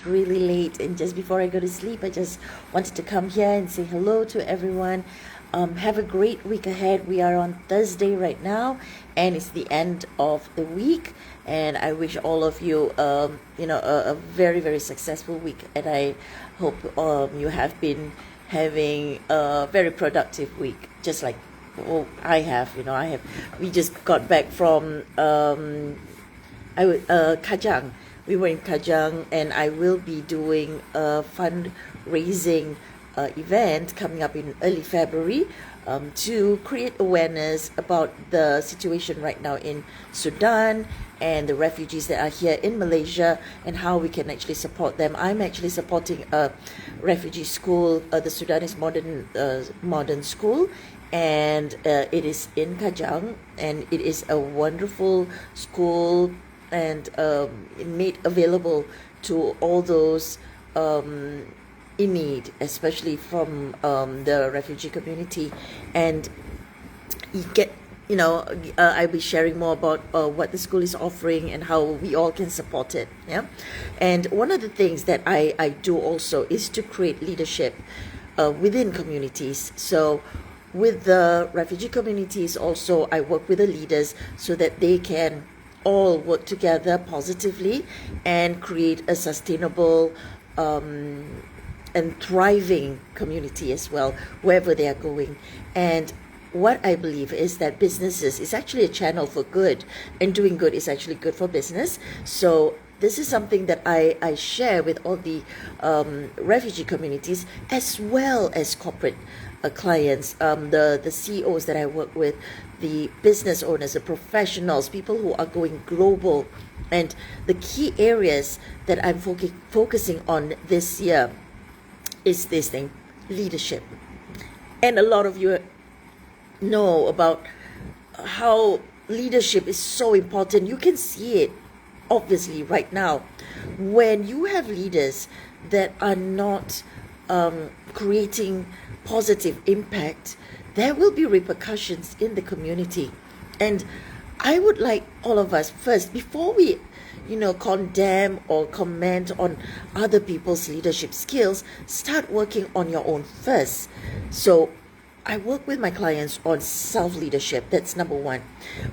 it's really late, and just before I go to sleep, I just wanted to come here and say hello to everyone. Have a great week ahead. We are on Thursday right now, and it's the end of the week. And I wish all of you, a very, very successful week. And I hope you have been having a very productive week, just like I have. We just got back from Kajang. We were in Kajang, and I will be doing a fundraising event coming up in early February to create awareness about the situation right now in Sudan and the refugees that are here in Malaysia and how we can actually support them. I'm actually supporting a refugee school, the Sudanese modern school, and it is in Kajang, and it is a wonderful school and made available to all those in need, especially from the refugee community. And I'll be sharing more about what the school is offering and how we all can support it. Yeah, and one of the things that I do also is to create leadership within communities. So with the refugee communities also, I work with the leaders so that they can all work together positively and create a sustainable and thriving community as well, wherever they are going. And what I believe is that businesses is actually a channel for good, and doing good is actually good for business. So this is something that I share with all the refugee communities as well as corporate clients, the CEOs that I work with, the business owners, the professionals, people who are going global. And the key areas that I'm focusing on this year is this thing, leadership. And a lot of you know about how leadership is so important. You can see it obviously right now. When you have leaders that are not creating positive impact, there will be repercussions in the community. And I would like all of us, first, before we condemn or comment on other people's leadership skills, start working on your own first. So I work with my clients on self-leadership. That's number one.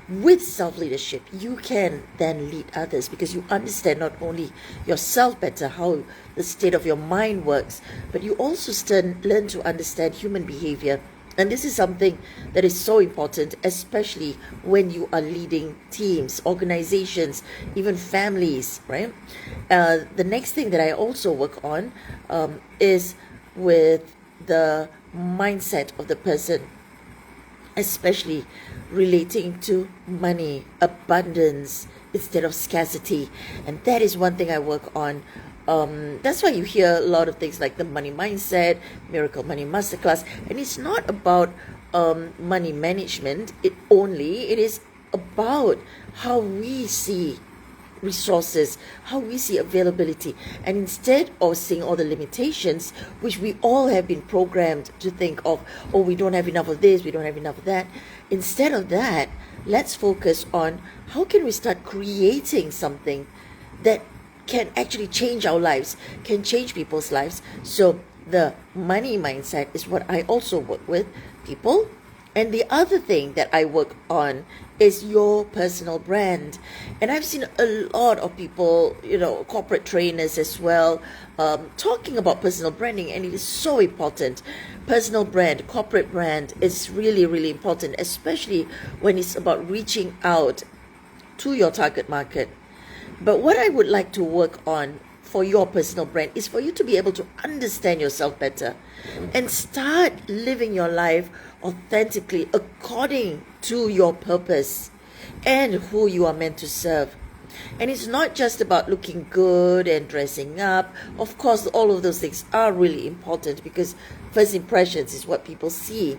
With self-leadership, you can then lead others because you understand not only yourself better, how the state of your mind works, but you also learn to understand human behavior. And this is something that is so important, especially when you are leading teams, organizations, even families, right? The next thing that I also work on is with the mindset of the person, especially relating to money, abundance instead of scarcity. And that is one thing I work on. That's why you hear a lot of things like the money mindset, Miracle Money Masterclass. And it's not about money management it is about how we see resources, how we see availability. And instead of seeing all the limitations, which we all have been programmed to think of, oh, we don't have enough of this, we don't have enough of that. Instead of that, let's focus on how can we start creating something that can actually change our lives, can change people's lives. So the money mindset is what I also work with people. And the other thing that I work on is your personal brand. And I've seen a lot of people, corporate trainers as well, talking about personal branding, and it is so important. Personal brand, corporate brand is really, really important, especially when it's about reaching out to your target market. But what I would like to work on for your personal brand is for you to be able to understand yourself better and start living your life authentically according to your purpose and who you are meant to serve. And it's not just about looking good and dressing up. Of course, all of those things are really important because first impressions is what people see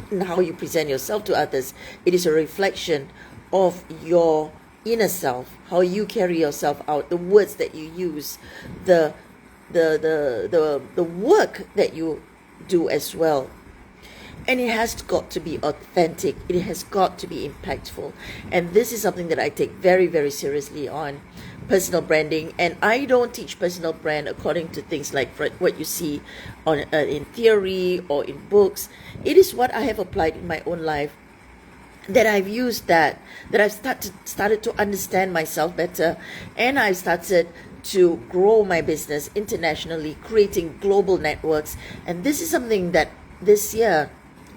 and how you present yourself to others. It is a reflection of your inner self, how you carry yourself out, the words that you use, the work that you do as well. And it has got to be authentic. It has got to be impactful. And this is something that I take very, very seriously on. personal branding, and I don't teach personal brand according to things like what you see on in theory or in books. It is what I have applied in my own life, that I've used, that I've started to understand myself better, and I've started to grow my business internationally, creating global networks. And this is something that this year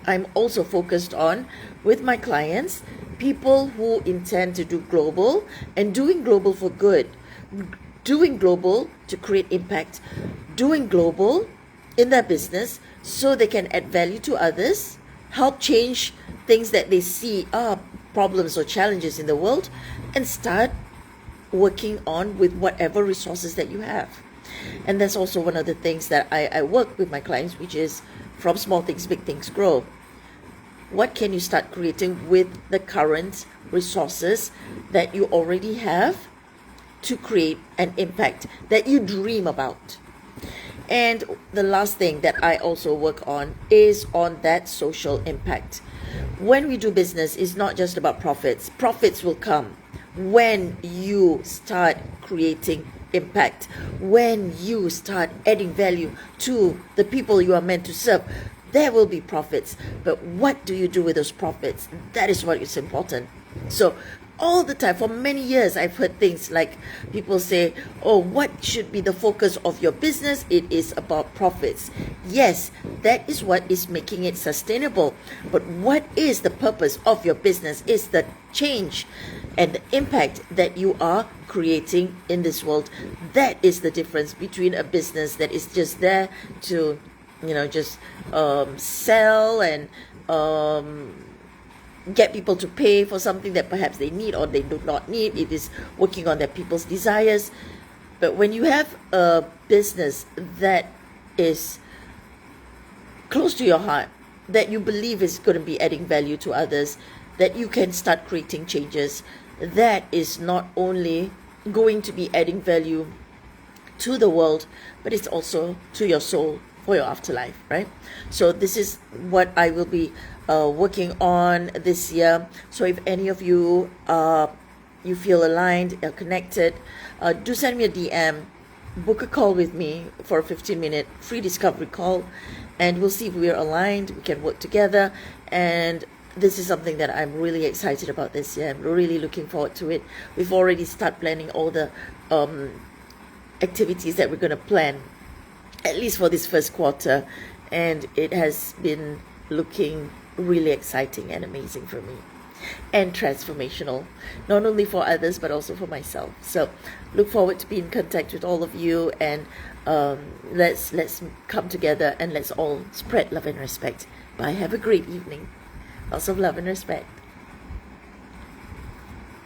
I'm also focused on with my clients, people who intend to do global and doing global for good, doing global to create impact, doing global in their business so they can add value to others, help change things that they see are problems or challenges in the world, and start working on with whatever resources that you have. And that's also one of the things that I work with my clients, which is from small things, big things grow. What can you start creating with the current resources that you already have to create an impact that you dream about? And the last thing that I also work on is on that social impact. When we do business, it's not just about profits. Profits will come when you start creating impact, when you start adding value to the people you are meant to serve. There will be profits, but what do you do with those profits? That is what is important. So all the time, for many years, I've heard things like people say, oh, what should be the focus of your business? It is about profits. Yes, that is what is making it sustainable. But what is the purpose of your business? Is the change and the impact that you are creating in this world. That is the difference between a business that is just there to, just sell and get people to pay for something that perhaps they need or they do not need. It is working on their people's desires. But when you have a business that is close to your heart, that you believe is going to be adding value to others, that you can start creating changes, that is not only going to be adding value to the world, but it's also to your soul for your afterlife, right? So this is what I will be working on this year. So if any of you you feel aligned, connected, do send me a DM, book a call with me for a 15-minute free discovery call, and we'll see if we're aligned, we can work together. And this is something that I'm really excited about this year. I'm really looking forward to it. We've already started planning all the activities that we're going to plan, at least for this first quarter, and it has been looking really exciting and amazing for me and transformational, not only for others but also for myself. So look forward to being in contact with all of you, and let's come together and let's all spread love and respect. Bye. Have a great evening. Lots of love and respect.